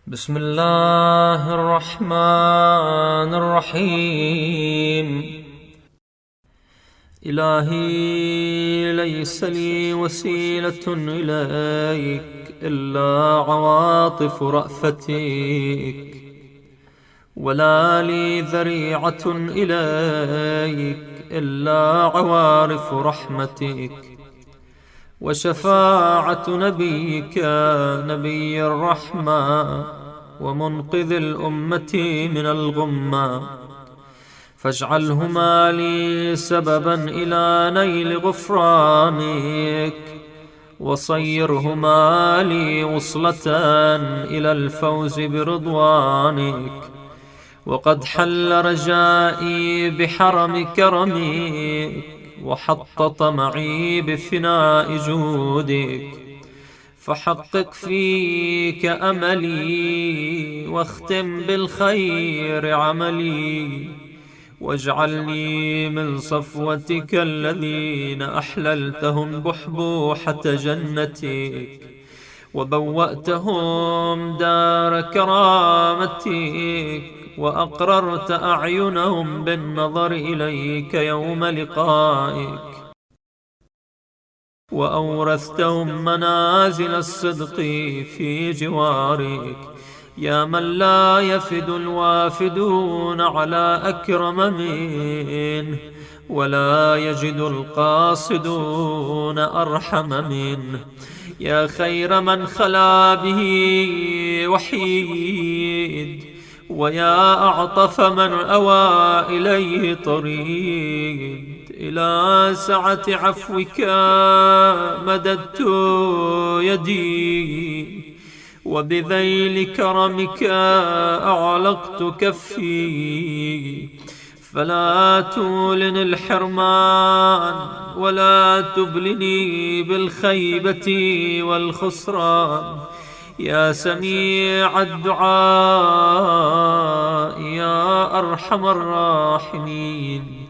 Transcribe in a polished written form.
بسم الله الرحمن الرحيم. إلهي ليس لي وسيلة إليك إلا عواطف رأفتك، ولا لي ذريعة إليك إلا عوارف رحمتك، وشفاعة نبيك نبي الرحمة ومنقذ الأمة من الغمة، فاجعلهما لي سببا إلى نيل غفرانك، وصيرهما لي وصلة إلى الفوز برضوانك. وقد حل رجائي بحرم كرمك، وحط طمعي بفناء جودك، فحقق فيك أملي، واختم بالخير عملي، واجعلني من صفوتك الذين أحللتهم بحبوحة جنتك، وبوأتهم دار كرامتك، وأقررت أعينهم بالنظر إليك يوم لقائك، وأورثتهم منازل الصدق في جوارك، يا من لا يفد الوافدون على أكرم منه، ولا يجد القاصدون أرحم منه، يا خير من خلا به وحيد، ويا أعطف من أوى إليه طريد. إلى سعة عفوك مددت يدي، وبذيل كرمك أعلقت كفي، فلا تولن الحرمان، ولا تبلني بالخيبة والخسران، يا سميع الدعاء يا أرحم الراحمين.